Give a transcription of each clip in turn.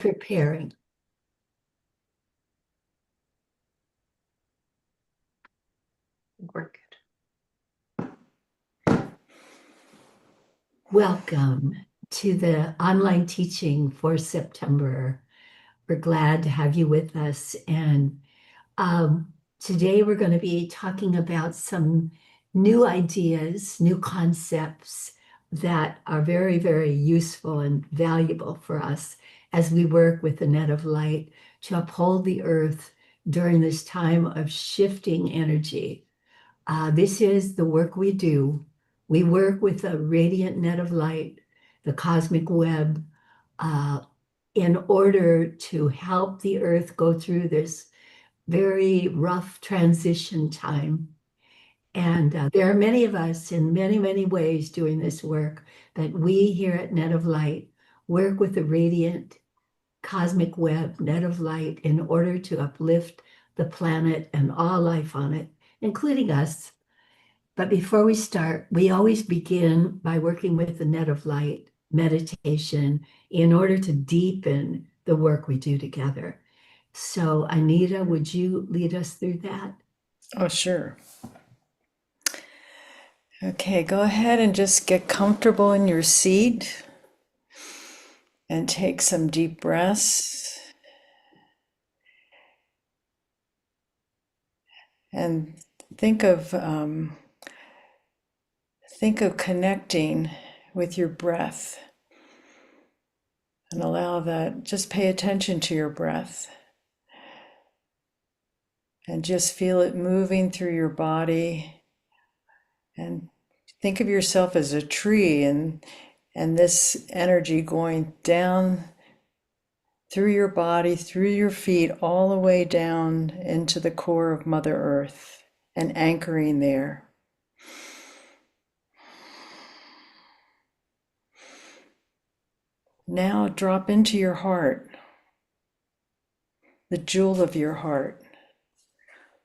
preparing. We're good. Welcome to the online teaching for September. We're glad to have you with us. And today we're going to be talking about some new ideas, new concepts that are very, very useful and valuable for us as we work with the net of light to uphold the earth during this time of shifting energy. This is the work we do. We work with a radiant net of light, the cosmic web, uh, in order to help the earth go through this very rough transition time. And there are many of us in many, many ways doing this work, but we here at Net of Light work with the radiant cosmic web, net of light, in order to uplift the planet and all life on it, including us. But before we start, we always begin by working with the net of light meditation in order to deepen the work we do together. So, Anita, would you lead us through that? Oh, sure. Okay, go ahead and just get comfortable in your seat and take some deep breaths. And think of connecting with your breath, and allow that. Just pay attention to your breath, and just feel it moving through your body. And think of yourself as a tree, and this energy going down through your body, through your feet, all the way down into the core of Mother Earth, and anchoring there. Now drop into your heart, the jewel of your heart,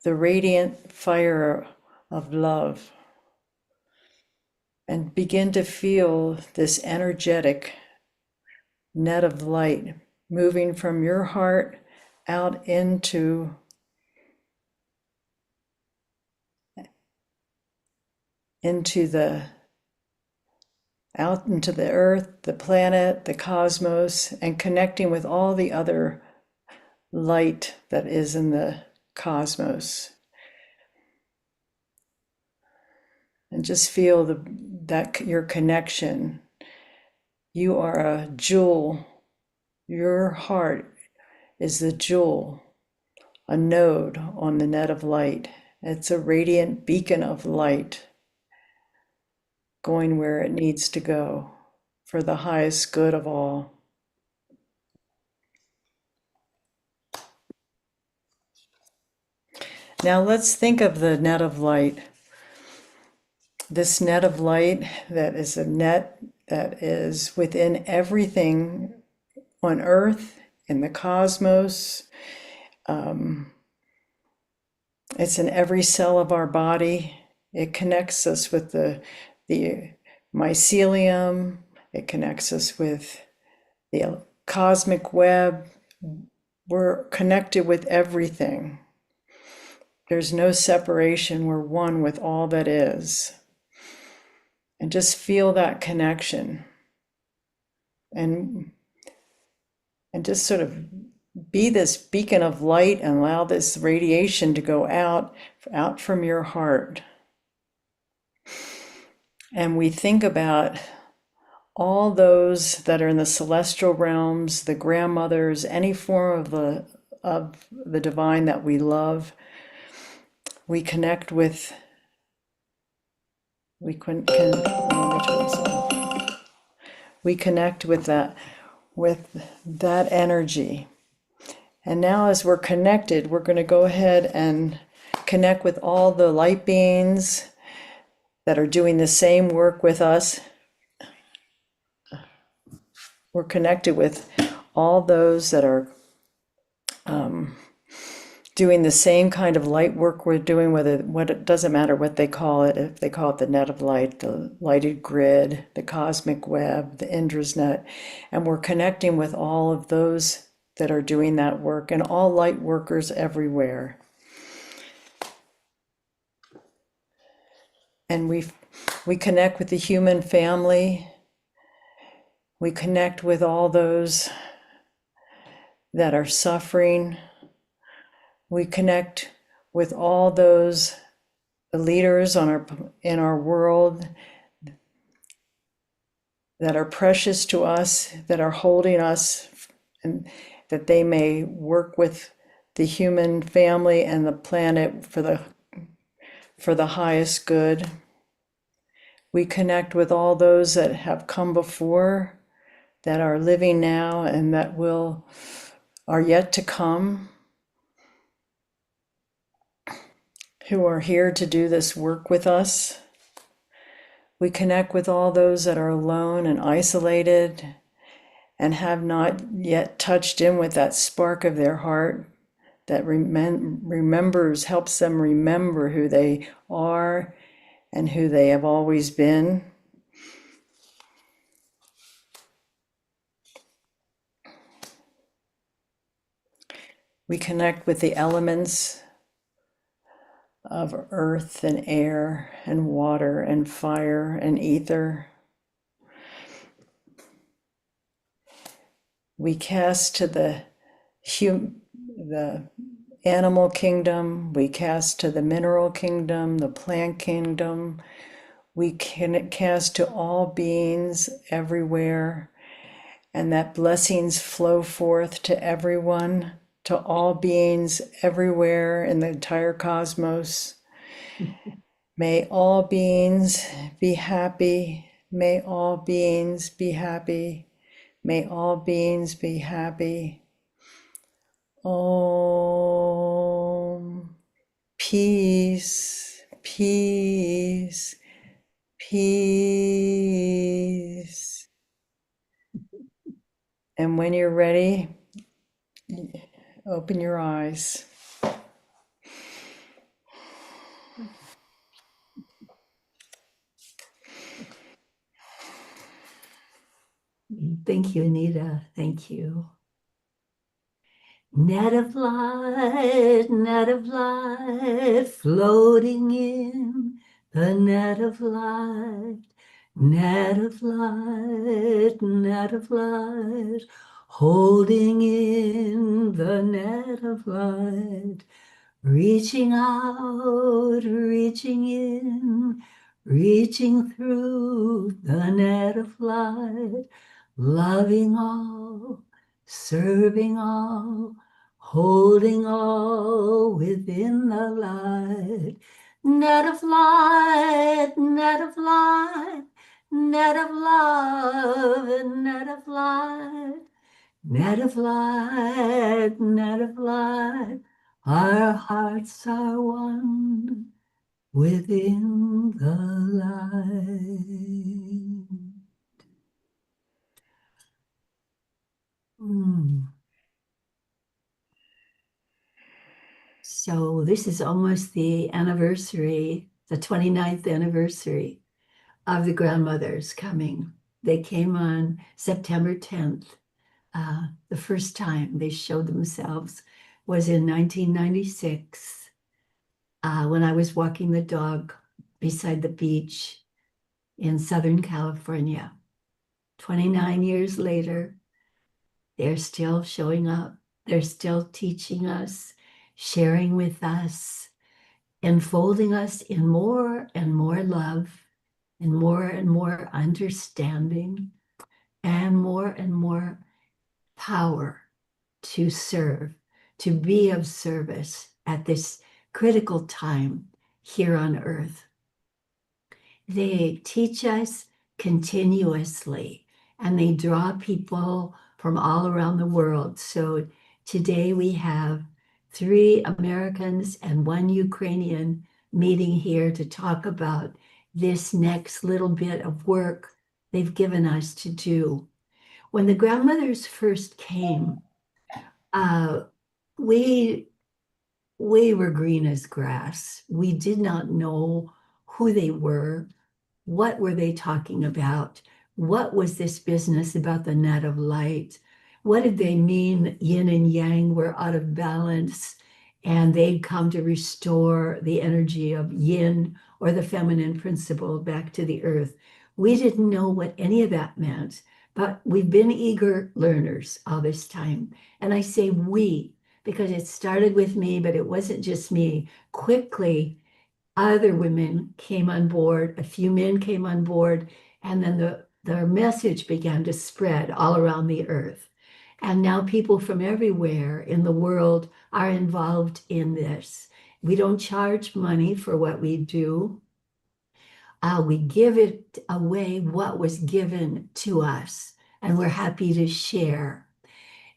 the radiant fire of love, and begin to feel this energetic net of light moving from your heart out into the earth, the planet, the cosmos, and connecting with all the other light that is in the cosmos. And just feel that your connection. You are a jewel. Your heart is the jewel, a node on the net of light. It's a radiant beacon of light going where it needs to go for the highest good of all. Now let's think of the net of light. This net of light that is a net that is within everything on earth, in the cosmos. It's in every cell of our body. It connects us with the mycelium. It connects us with the cosmic web. We're connected with everything. There's no separation. We're one with all that is. And just feel that connection. And just sort of be this beacon of light and allow this radiation to go out from your heart. And we think about all those that are in the celestial realms, the grandmothers, any form of the divine that we love. We connect with. We connect with that energy. And now as we're connected, we're going to go ahead and connect with all the light beings that are doing the same work with us. We're connected with all those that are doing the same kind of light work we're doing, it doesn't matter what they call it, if they call it the net of light, the lighted grid, the cosmic web, the Indra's net, and we're connecting with all of those that are doing that work, and all light workers everywhere. And we connect with the human family. We connect with all those that are suffering. We connect with all those leaders in our world that are precious to us, that are holding us, and that they may work with the human family and the planet for the highest good. We connect with all those that have come before, that are living now, and that are yet to come, who are here to do this work with us. We connect with all those that are alone and isolated and have not yet touched in with that spark of their heart that helps them remember who they are and who they have always been. We connect with the elements of earth and air and water and fire and ether. We cast to the animal kingdom, we cast to the mineral kingdom, the plant kingdom. We can cast to all beings everywhere, and that blessings flow forth to everyone, to all beings everywhere in the entire cosmos. May all beings be happy. May all beings be happy. May all beings be happy. Om. Peace, peace, peace. And when you're ready, open your eyes. Thank you, Anita. Thank you. Net of light, floating in the net of light, net of light, net of light, holding in the net of light, reaching out, reaching in, reaching through the net of light, loving all, serving all, holding all within the light. Net of light, net of light, net of love, and net of light, net of light, net of light. Our hearts are one within the light. So this is almost the anniversary, the 29th anniversary of the grandmothers coming. They came on September 10th. The first time they showed themselves was in 1996 when I was walking the dog beside the beach in Southern California. 29 years later, they're still showing up. They're still teaching us, sharing with us, enfolding us in more and more love and more understanding and more power to serve, to be of service at this critical time here on earth. They teach us continuously and they draw people from all around the world. So today we have 3 Americans and 1 Ukrainian meeting here to talk about this next little bit of work they've given us to do. When the grandmothers first came, we were green as grass. We did not know who they were. What were they talking about? What was this business about the net of light? what did they mean? Yin and yang were out of balance, and they'd come to restore the energy of yin or the feminine principle back to the earth. We didn't know what any of that meant, but we've been eager learners all this time. And I say we, because it started with me, but it wasn't just me. Quickly, other women came on board, a few men came on board, and then the message began to spread all around the earth. And now people from everywhere in the world are involved in this. We don't charge money for what we do. We give it away, what was given to us, and we're happy to share.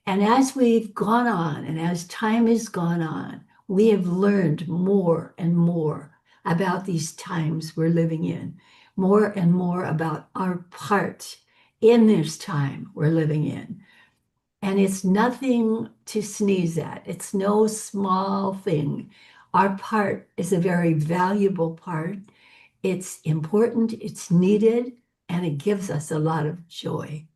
And as we've gone on, and as time has gone on, we have learned more and more about these times we're living in, more and more about our part in this time we're living in. And it's nothing to sneeze at. It's no small thing. Our part is a very valuable part. It's important, it's needed, and it gives us a lot of joy.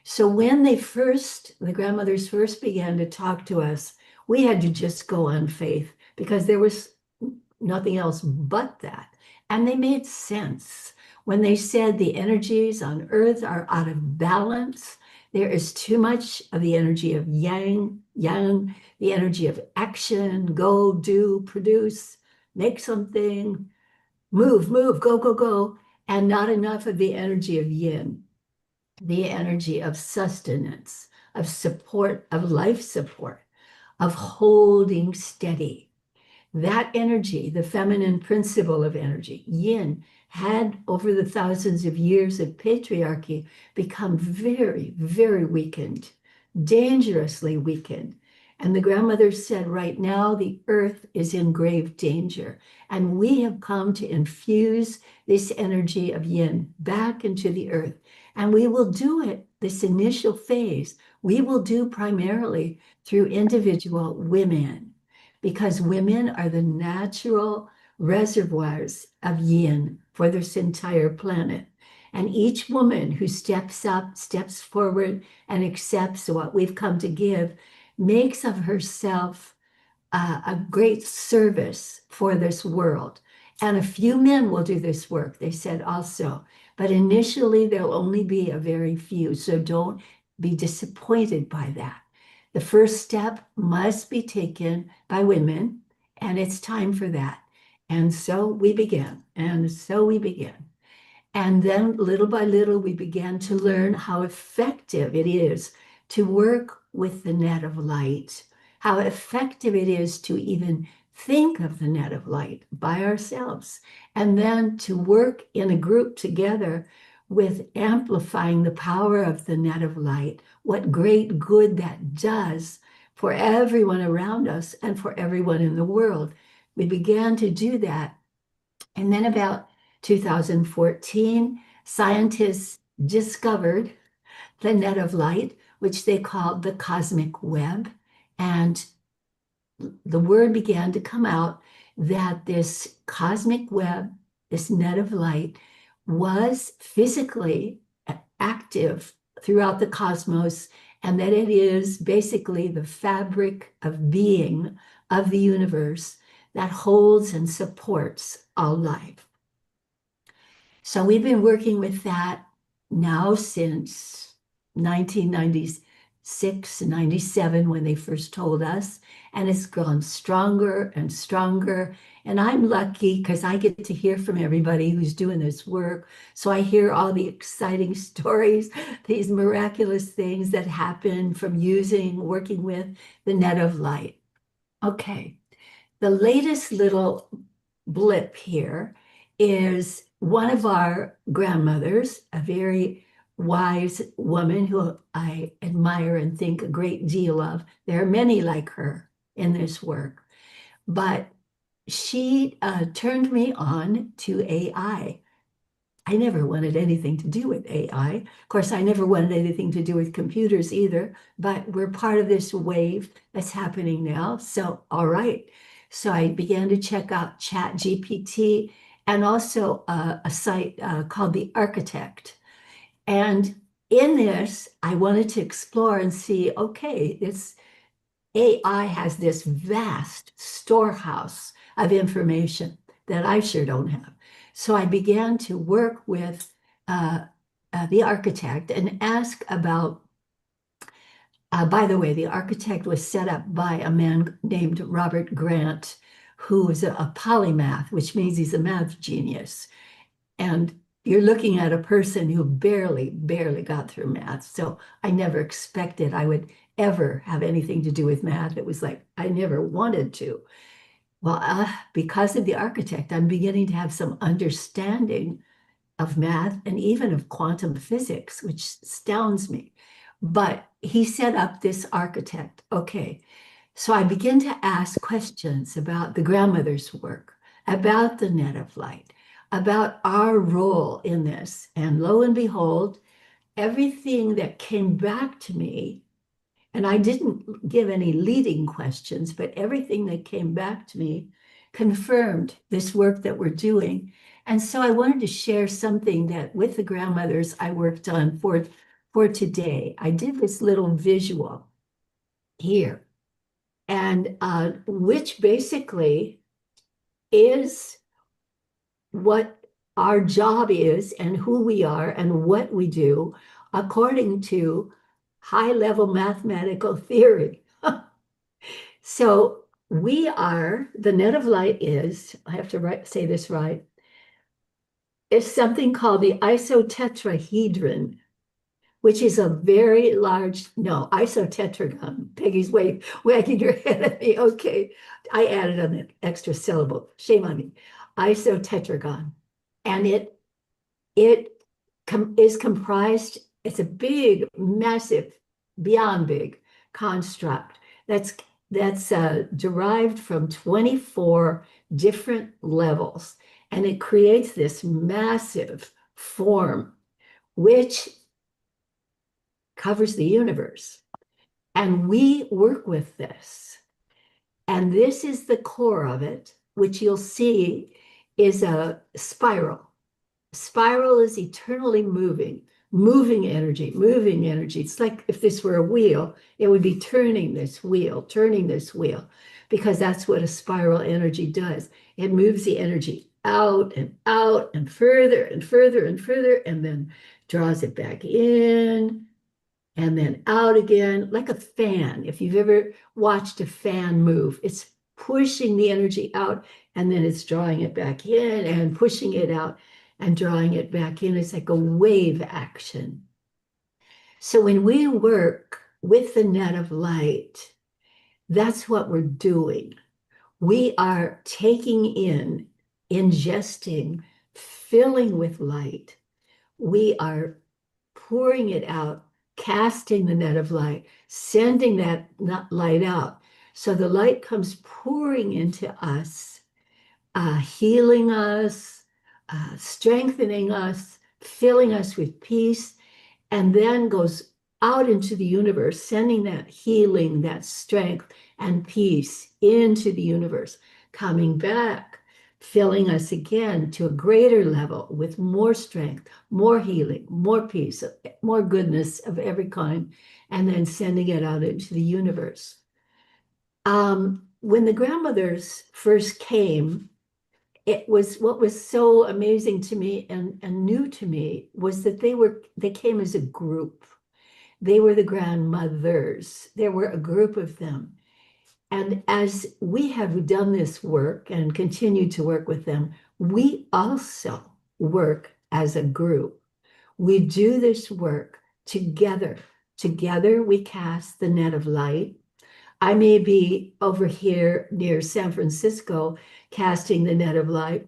So when the grandmothers first began to talk to us, we had to just go on faith because there was nothing else but that. And they made sense when they said the energies on earth are out of balance. There is too much of the energy of yang, the energy of action, go, do, produce, make something, move, go, and not enough of the energy of yin, the energy of sustenance, of support, of life support, of holding steady. That energy, the feminine principle of energy, yin, had over the thousands of years of patriarchy become very, very weakened, dangerously weakened. And the grandmother said, right now, the earth is in grave danger. And we have come to infuse this energy of yin back into the earth. And we will do it, this initial phase, we will do primarily through individual women, because women are the natural reservoirs of yin for this entire planet. And each woman who steps up, steps forward, and accepts what we've come to give makes of herself a great service for this world. And a few men will do this work, they said also. But initially, there'll only be a very few. So don't be disappointed by that. The first step must be taken by women, and it's time for that. And so we began. And then little by little, we began to learn how effective it is to work with the net of light, how effective it is to even think of the net of light by ourselves, and then to work in a group together with amplifying the power of the net of light, what great good that does for everyone around us and for everyone in the world. We began to do that. And then about 2014, scientists discovered the net of light, which they called the cosmic web. And the word began to come out that this cosmic web, this net of light, was physically active throughout the cosmos, and that it is basically the fabric of being of the universe that holds and supports all life. So we've been working with that now since 1996, 97, when they first told us, and it's grown stronger and stronger. And I'm lucky because I get to hear from everybody who's doing this work. So I hear all the exciting stories, these miraculous things that happen from working with the net of light. Okay, the latest little blip here is one of our grandmothers, a very wise woman who I admire and think a great deal of. There are many like her in this work, but she turned me on to AI. I never wanted anything to do with AI. Of course, I never wanted anything to do with computers either, but we're part of this wave that's happening now. So, all right. So I began to check out ChatGPT and also a site called The Architect. And in this, I wanted to explore and see, okay, this AI has this vast storehouse of information that I sure don't have. So I began to work with uh, the architect and ask about, by the way, the architect was set up by a man named Robert Grant, who is a polymath, which means he's a math genius. And you're looking at a person who barely got through math. So I never expected I would ever have anything to do with math. It was like I never wanted to. Well, because of the architect, I'm beginning to have some understanding of math and even of quantum physics, which astounds me. But he set up this architect. Okay. So I begin to ask questions about the grandmother's work, about the net of light, about our role in this. And lo and behold, everything that came back to me, and I didn't give any leading questions, but everything that came back to me confirmed this work that we're doing. And so I wanted to share something that with the grandmothers I worked on for today. I did this little visual here, and which basically is what our job is and who we are and what we do according to high level mathematical theory. So we are, the net of light is, I have to say this right, is something called the isotetrahedron, which is a very large, no, isotetragon. Peggy's wagging her head at me. Okay, I added an extra syllable. Shame on me. Isotetragon. And it is comprised, it's a big, massive, beyond big construct that's derived from 24 different levels. And it creates this massive form, which covers the universe. And we work with this. And this is the core of it, which you'll see is a spiral. Spiral is eternally moving energy, moving energy. It's like if this were a wheel, it would be turning this wheel, because that's what a spiral energy does. It moves the energy out and further and further and further, and then draws it back in and then out again, like a fan. If you've ever watched a fan move, it's pushing the energy out and then it's drawing it back in and pushing it out and drawing it back in. It's like a wave action. So when we work with the net of light, that's what we're doing. We are taking in, ingesting, filling with light. We are pouring it out, casting the net of light, sending that light out. So the light comes pouring into us, healing us, strengthening us, filling us with peace, and then goes out into the universe, sending that healing, that strength and peace into the universe, coming back, filling us again to a greater level with more strength, more healing, more peace, more goodness of every kind, and then sending it out into the universe. When the grandmothers first came, it was what was so amazing to me and new to me was that they came as a group. They were the grandmothers. There were a group of them. And as we have done this work and continue to work with them, we also work as a group. We do this work together. Together, we cast the net of light. I may be over here near San Francisco casting the net of light,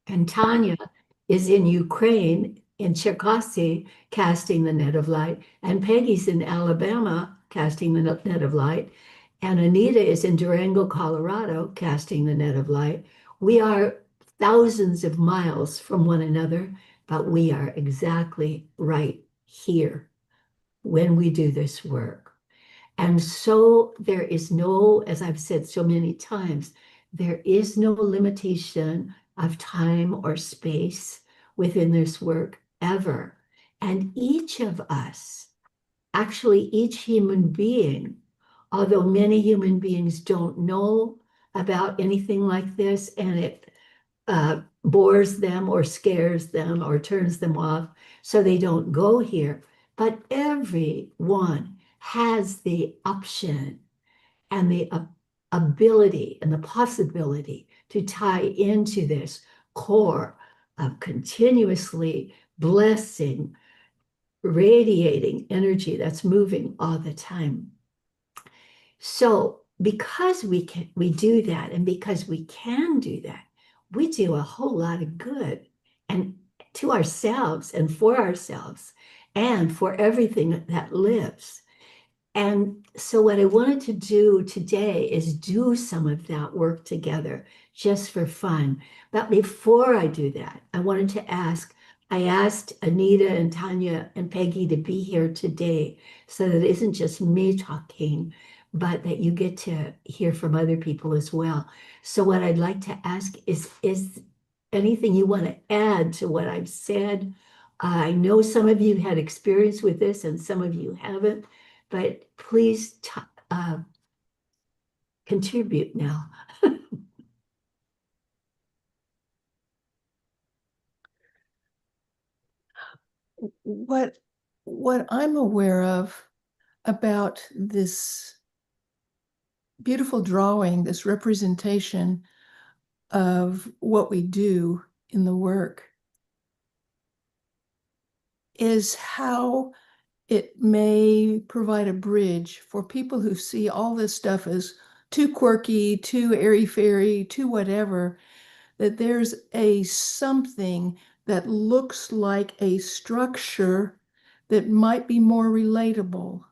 and Tanya is in Ukraine, in Cherkasy, casting the net of light, and Peggy's in Alabama casting the net of light, and Anita is in Durango, Colorado, casting the net of light. We are thousands of miles from one another, but we are exactly right here when we do this work. And so there is no, as I've said so many times, there is no limitation of time or space within this work ever. And each of us, actually each human being, although many human beings don't know about anything like this, and it bores them or scares them or turns them off so they don't go here. But everyone has the option and the ability and the possibility to tie into this core of continuously blessing, radiating energy that's moving all the time. So because we do that, and because we can do that, we do a whole lot of good and to ourselves and for everything that lives. And so what I wanted to do today is do some of that work together just for fun. But before I do that, I asked Anita and Tanya and Peggy to be here today so that it isn't just me talking, but that you get to hear from other people as well. So what I'd like to ask is anything you want to add to what I've said? I know some of you had experience with this and some of you haven't, but please contribute now. What I'm aware of about this beautiful drawing, this representation of what we do in the work, is how it may provide a bridge for people who see all this stuff as too quirky, too airy-fairy, too whatever, that there's a something that looks like a structure that might be more relatable.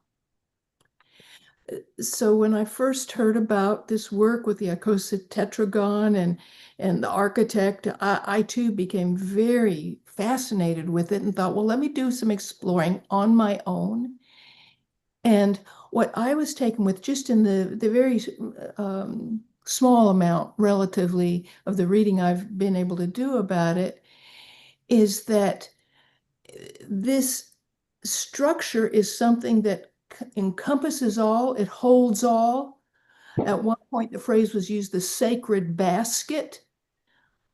So when I first heard about this work with the Icositetragon and the architect, I too became very fascinated with it and thought, well, let me do some exploring on my own. And what I was taken with, just in the very small amount relatively of the reading I've been able to do about it, is that this structure is something that encompasses all, it holds all. At one point, the phrase was used, the sacred basket,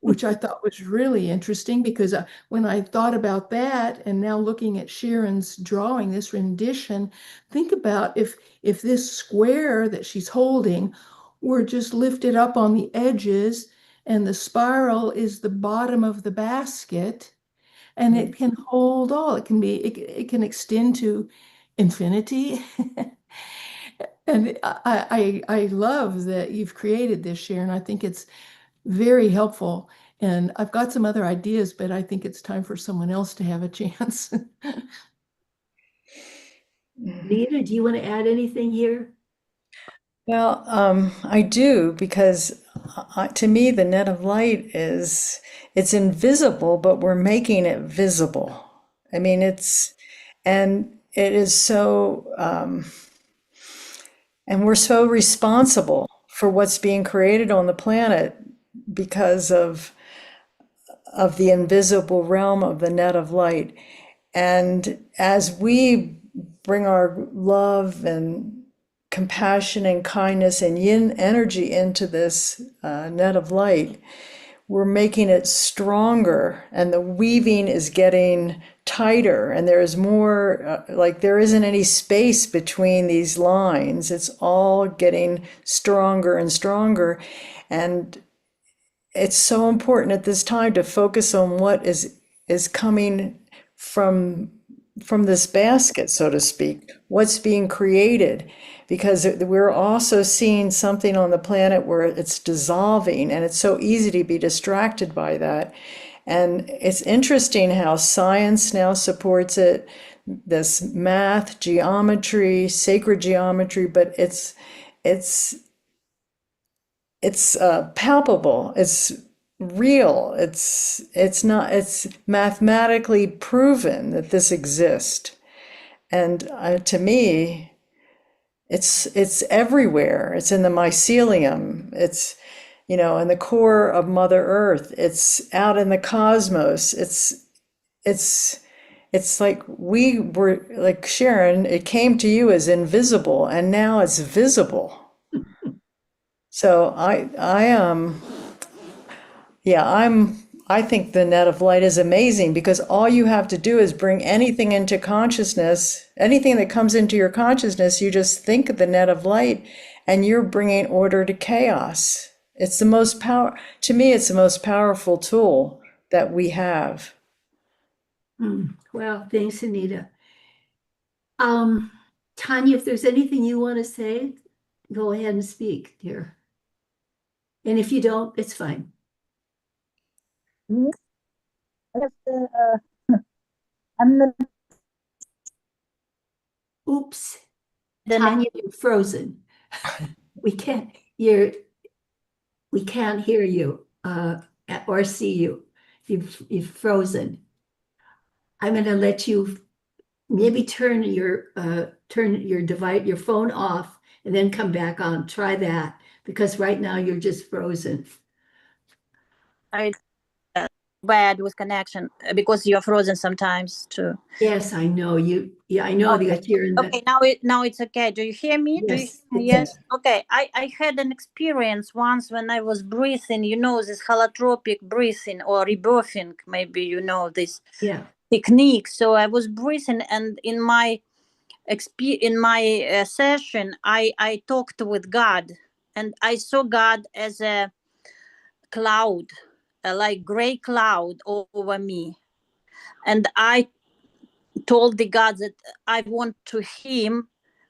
which I thought was really interesting because when I thought about that and now looking at Sharon's drawing, this rendition, think about if this square that she's holding were just lifted up on the edges and the spiral is the bottom of the basket, and it can hold all. It can extend to infinity. And I love that you've created this, Sharon. I think it's very helpful. And I've got some other ideas, but I think it's time for someone else to have a chance. Nita, do you want to add anything here? Well, I do, because to me, the net of light it's invisible, but we're making it visible. I mean, and it is so, and we're so responsible for what's being created on the planet because of the invisible realm of the net of light. And as we bring our love and compassion and kindness and yin energy into this net of light, we're making it stronger, and the weaving is getting tighter, and there is more, like there isn't any space between these lines. It's all getting stronger and stronger. And it's so important at this time to focus on what is coming from this basket, so to speak, what's being created, because we're also seeing something on the planet where it's dissolving, and it's so easy to be distracted by that. And it's interesting how science now supports it, this math, geometry, sacred geometry, but it's palpable, it's real, it's mathematically proven that this exists. And to me, it's everywhere. It's in the mycelium. It's, in the core of Mother Earth. It's out in the cosmos. It's It's like we were, like Sharon, it came to you as invisible and now it's visible. So I think the net of light is amazing because all you have to do is bring anything into consciousness, anything that comes into your consciousness, you just think of the net of light and you're bringing order to chaos. It's the most to me, it's the most powerful tool that we have. Well, thanks, Anita. Tanya, if there's anything you want to say, go ahead and speak, dear. And if you don't, it's fine. Yeah, yes, I'm not Oops, the Tanya, you're frozen. We can't, you're, we can't hear you, or see you. You've frozen. I'm gonna let you maybe turn your device, your phone off and then come back on. Try that because right now you're just frozen. I bad with connection because you're frozen sometimes too. Yes, I know you. Yeah, I know Okay. that you're in the. Okay, now it's okay. Do you hear me? Yes, Yes. Okay. I had an experience once when I was breathing, this holotropic breathing or rebirthing, maybe this yeah. technique. So I was breathing, and in my session, I talked with God, and I saw God as a cloud, like gray cloud over me, and I told the God that I want to him,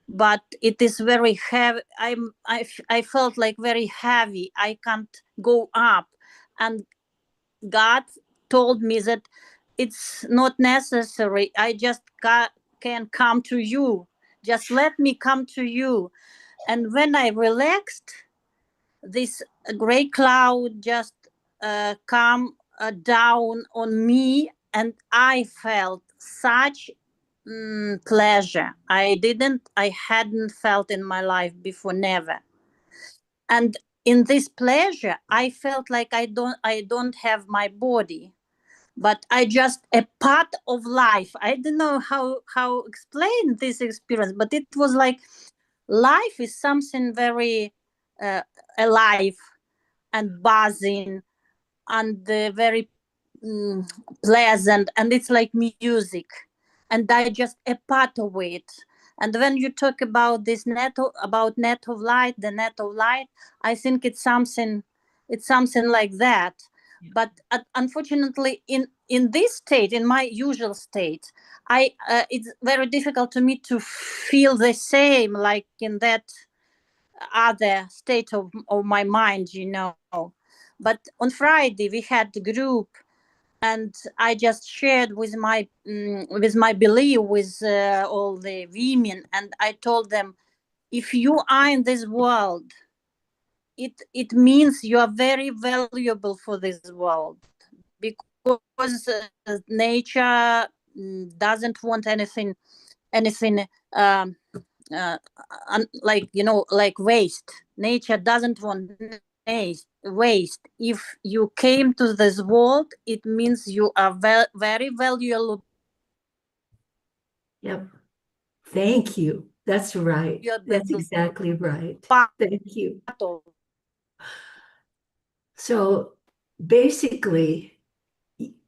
but it is very heavy. I felt like very heavy. I can't go up, and God told me that it's not necessary. I just can come to you. Just let me come to you. And when I relaxed, this gray cloud just come down on me, and I felt such pleasure I hadn't felt in my life before, never. And in this pleasure, I felt like I don't have my body, but I just a part of life. I don't know how explain this experience, but it was like life is something very alive and buzzing and very mm, pleasant, and it's like music, and I just a part of it. And when you talk about this net of light, the net of light, I think it's something like that. But unfortunately, in this state, in my usual state, I it's very difficult to me to feel the same like in that other state of my mind. But on Friday we had the group, and I just shared with my belief with all the women, and I told them, if you are in this world, it means you are very valuable for this world, because nature doesn't want anything uh, like waste. Nature doesn't want waste. If you came to this world, it means you are very valuable. Yep. Thank you. That's right. You're That's the exactly right. part Thank you. of. So basically,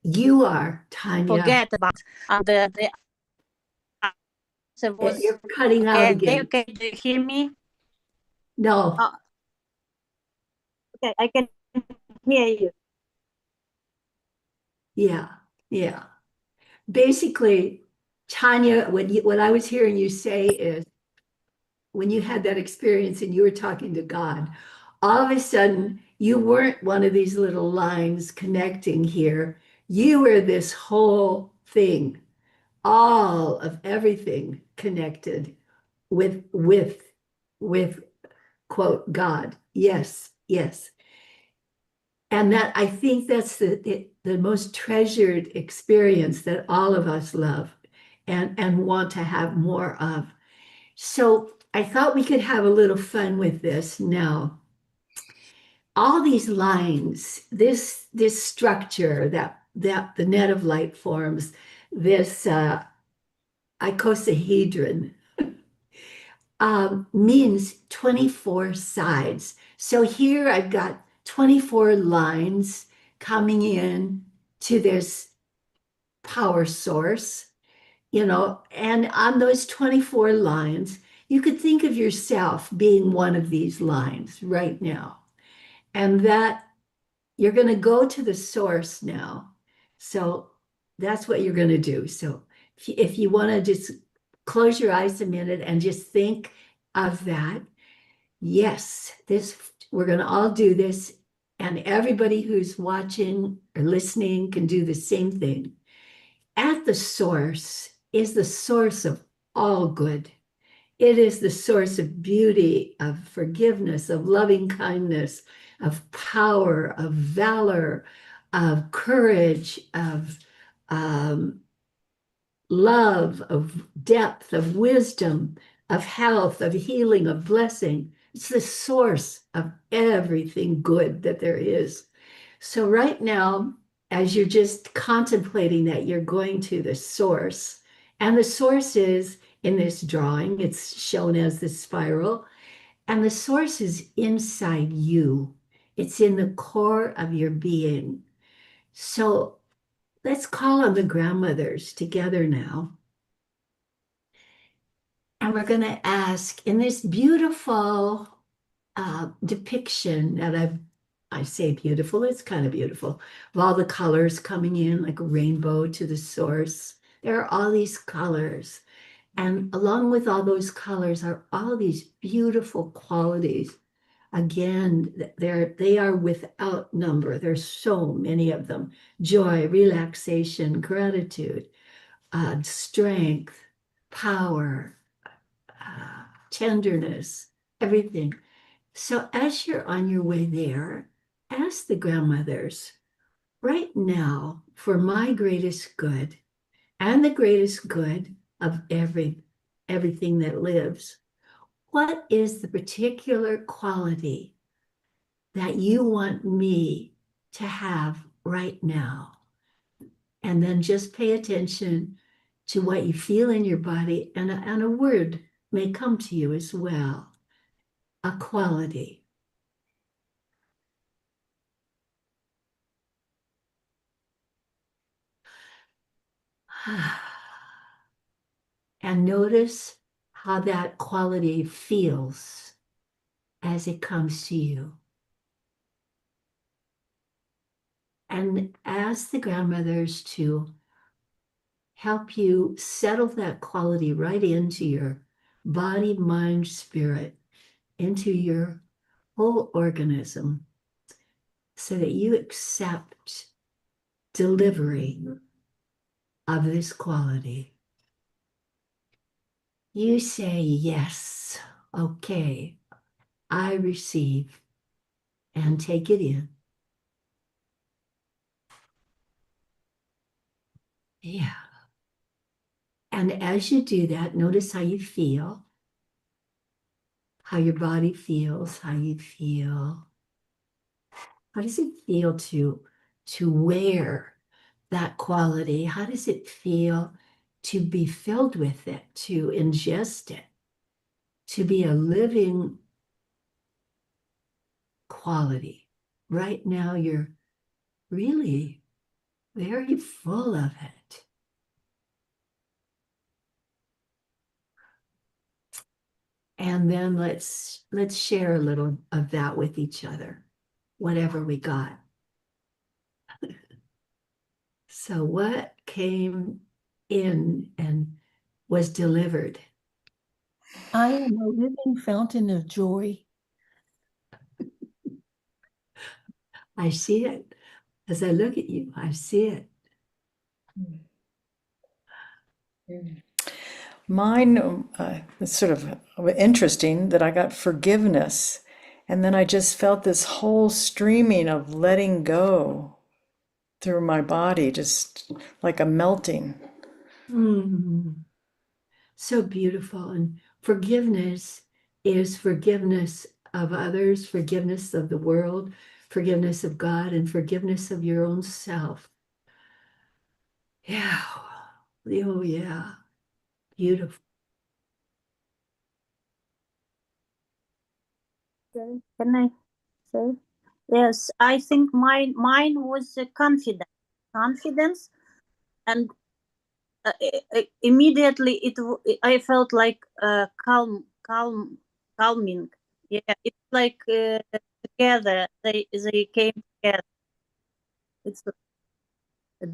you are Tanya. Forget about the answer was You're cutting out again. okay. Do you hear me? No. Okay, I can hear you. Yeah. Yeah. Basically, Tanya, what I was hearing you say is when you had that experience and you were talking to God, all of a sudden you weren't one of these little lines connecting here. You were this whole thing, all of everything connected with quote God. Yes, yes. And that I think that's the most treasured experience that all of us love and want to have more of. So I thought we could have a little fun with this now. All these lines, this structure that the net of light forms, this icosahedron means 24 sides. So here I've got 24 lines coming in to this power source, and on those 24 lines, you could think of yourself being one of these lines right now. And that you're going to go to the source now. So that's what you're going to do. So if you want to just close your eyes a minute and just think of that. Yes, we're going to all do this, and everybody who's watching or listening can do the same thing. At the source is the source of all good. It is the source of beauty, of forgiveness, of loving kindness, of power, of valor, of courage, of love, of depth, of wisdom, of health, of healing, of blessing. It's the source of everything good that there is. So, right now, as you're just contemplating that, you're going to the source, and the source is in this drawing, it's shown as the spiral, and the source is inside you, it's in the core of your being. So, let's call on the grandmothers together now. And we're going to ask in this beautiful depiction that I say beautiful, it's kind of beautiful, of all the colors coming in like a rainbow to the source. There are all these colors. And along with all those colors are all these beautiful qualities. Again, they are without number. There's so many of them. Joy, relaxation, gratitude, strength, power, tenderness, everything. So as you're on your way there, ask the grandmothers, right now, for my greatest good and the greatest good of everything that lives, what is the particular quality that you want me to have right now? And then just pay attention to what you feel in your body, and a word may come to you as well. A quality. And notice how that quality feels as it comes to you. And ask the grandmothers to help you settle that quality right into your body, mind, spirit, into your whole organism, so that you accept delivery of this quality. You say, yes, okay, I receive, and take it in. Yeah. And as you do that, notice how you feel, how your body feels, how you feel. How does it feel to wear that quality? How does it feel to be filled with it, to ingest it, to be a living quality? Right now, you're really very full of it. And then let's share a little of that with each other, whatever we got. So what came in and was delivered? I am a living fountain of joy. I see it. As I look at you, I see it. Mine, it's sort of interesting that I got forgiveness. And then I just felt this whole streaming of letting go through my body, just like a melting. Mm. So beautiful. And forgiveness is forgiveness of others, forgiveness of the world, forgiveness of God, and forgiveness of your own self. Yeah. Oh, yeah. Beautiful. Okay. Can I say? Yes, I think mine was confidence, and immediately I felt like calming. Yeah, it's like together they came together. It's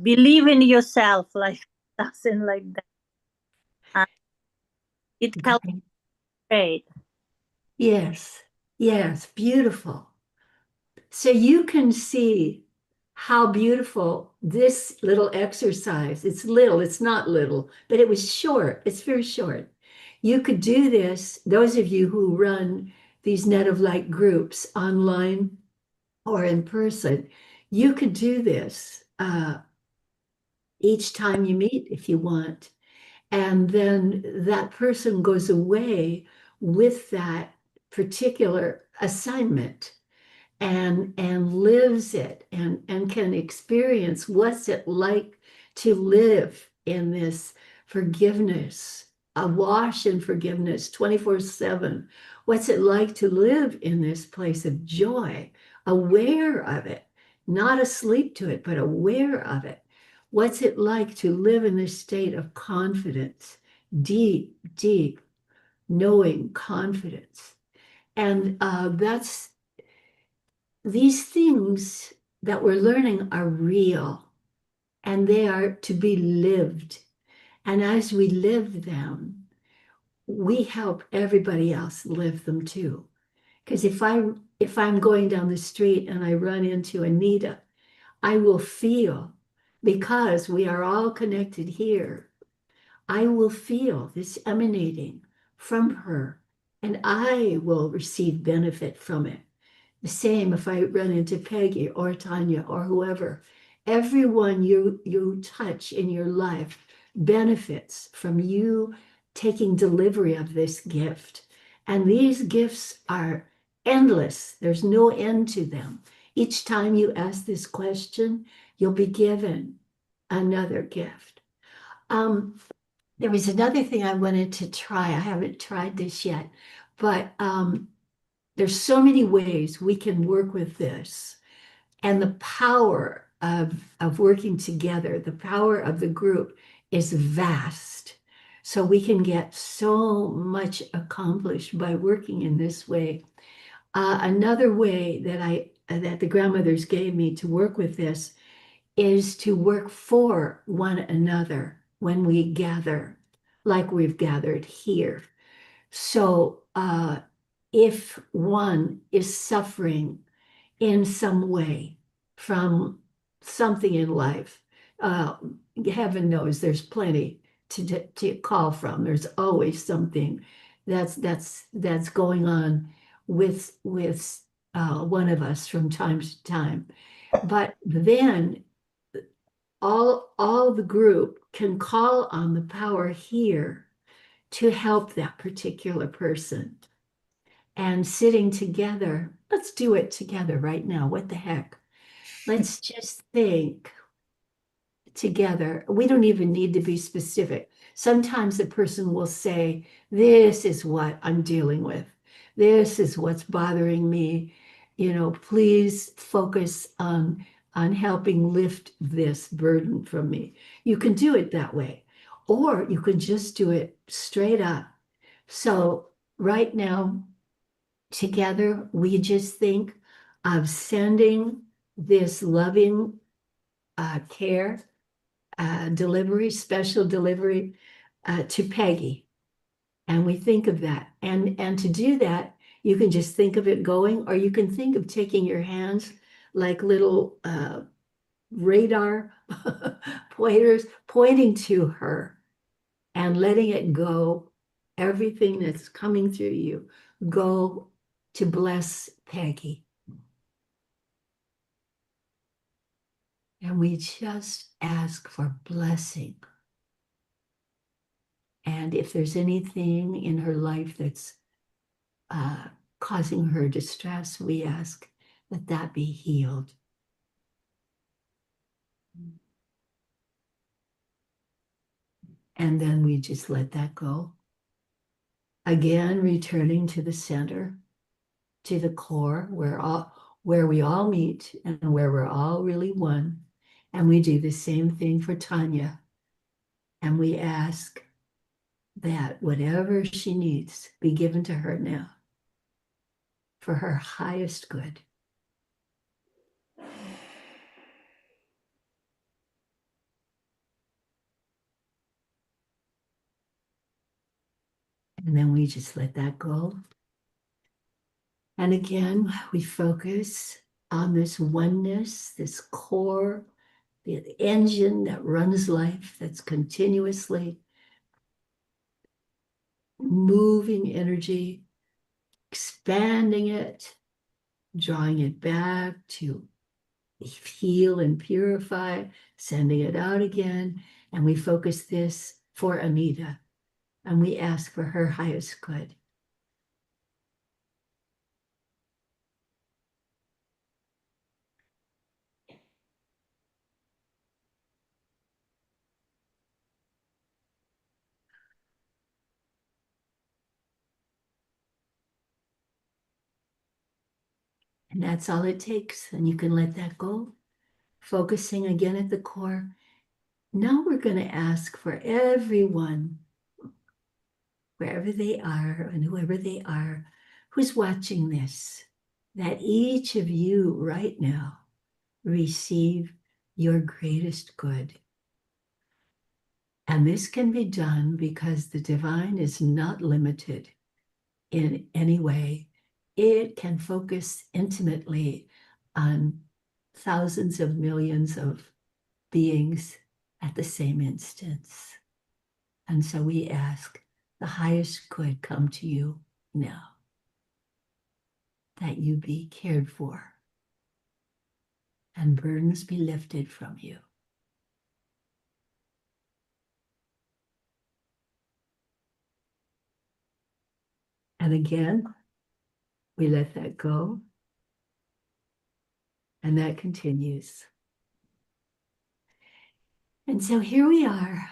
believe in yourself, like something like that. And it helped Great. great. Yes, yes, beautiful. So you can see how beautiful this little exercise, it's little, it's not little, but it was short. It's very short. You could do this, those of you who run these Net of Light groups online or in person, you could do this each time you meet if you want. And then that person goes away with that particular assignment and lives it and can experience what's it like to live in this forgiveness, awash in forgiveness 24/7. What's it like to live in this place of joy, aware of it, not asleep to it, but aware of it? What's it like to live in this state of confidence, deep, deep, knowing confidence? And that's these things that we're learning are real and they are to be lived. And as we live them, we help everybody else live them too. Because if I'm going down the street and I run into Anita, I will feel, because we are all connected here, I will feel this emanating from her and I will receive benefit from it. The same if I run into Peggy or Tanya or whoever. Everyone you touch in your life benefits from you taking delivery of this gift. And these gifts are endless. There's no end to them. Each time you ask this question, you'll be given another gift. There was another thing I wanted to try. I haven't tried this yet, but there's so many ways we can work with this. And the power of working together, the power of the group is vast. So we can get so much accomplished by working in this way. Another way that the grandmothers gave me to work with this is to work for one another when we gather, like we've gathered here. So if one is suffering in some way from something in life, uh, heaven knows there's plenty to call from. There's always something that's going on with one of us from time to time. But then all the group can call on the power here to help that particular person. And sitting together, let's do it together right now. What the heck? Let's just think together. We don't even need to be specific. Sometimes a person will say, this is what I'm dealing with. This is what's bothering me. Please focus on helping lift this burden from me. You can do it that way, or you can just do it straight up. So right now, together, we just think of sending this loving care delivery, special delivery to Peggy. And we think of that. And to do that, you can just think of it going, or you can think of taking your hands like little radar pointers, pointing to her and letting it go. Everything that's coming through you, go to bless Peggy. And we just ask for blessing. And if there's anything in her life that's causing her distress, we ask that that be healed. And then we just let that go. Again, returning to the center, to the core, where we all meet and where we're all really one. And we do the same thing for Tanya. And we ask that whatever she needs be given to her now for her highest good. And then we just let that go. And again, we focus on this oneness, this core, the engine that runs life, that's continuously moving energy, expanding it, drawing it back to heal and purify, sending it out again. And we focus this for Anita, and we ask for her highest good. And that's all it takes. And you can let that go. Focusing again at the core. Now we're going to ask for everyone, wherever they are and whoever they are, who's watching this, that each of you right now receive your greatest good. And this can be done because the divine is not limited in any way. It can focus intimately on thousands of millions of beings at the same instance. And so we ask the highest good come to you now, that you be cared for and burdens be lifted from you. And again, we let that go. And that continues. And so here we are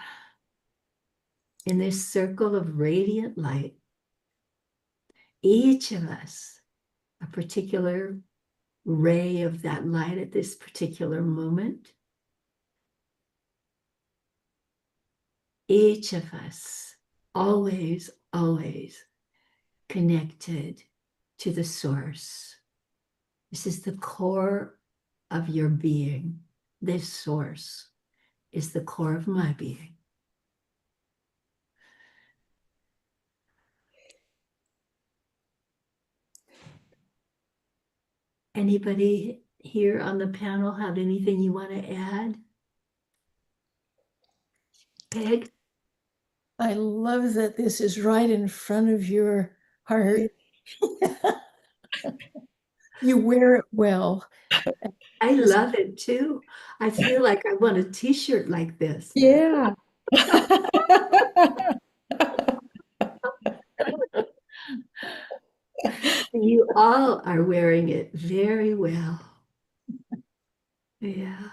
in this circle of radiant light. Each of us, a particular ray of that light at this particular moment. Each of us always, always connected to the source. This is the core of your being. This source is the core of my being. Anybody here on the panel have anything you want to add? Peg? I love that this is right in front of your heart. You wear it well. I love it too. I feel like I want a t-shirt like this. Yeah. You all are wearing it very well. Yeah.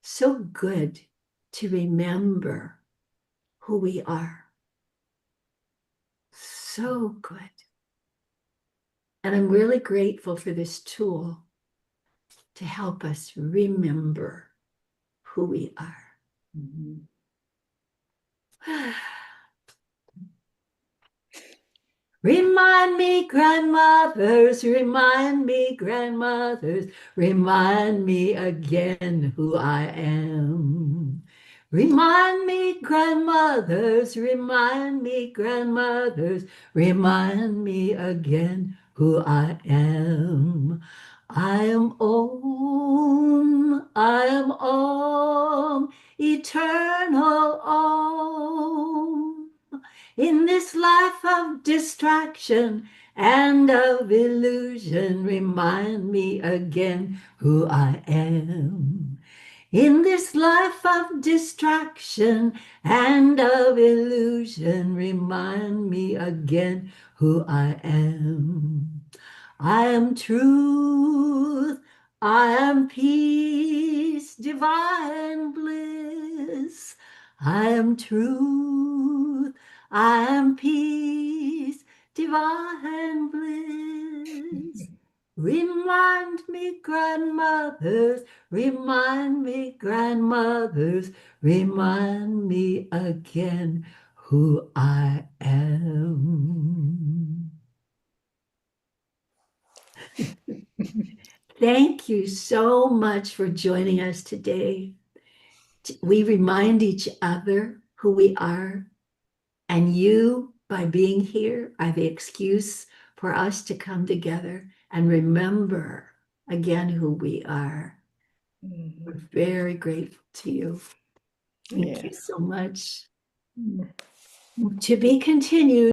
So good to remember who we are. So good. And I'm really grateful for this tool to help us remember who we are. Mhm. Remind me, grandmothers, remind me, grandmothers, remind me again who I am. Remind me, grandmothers, remind me, grandmothers, remind me again who I am. I am Om, eternal Om. In this life of distraction and of illusion, remind me again who I am. In this life of distraction and of illusion, remind me again who I am. I am truth, I am peace, divine bliss. I am truth. I am peace, divine bliss. Remind me, grandmothers, remind me, grandmothers, remind me again who I am. Thank you so much for joining us today. We remind each other who we are, and you, by being here, are the excuse for us to come together and remember again who we are. We're very grateful to you. Thank Yeah. you so much. To be continued.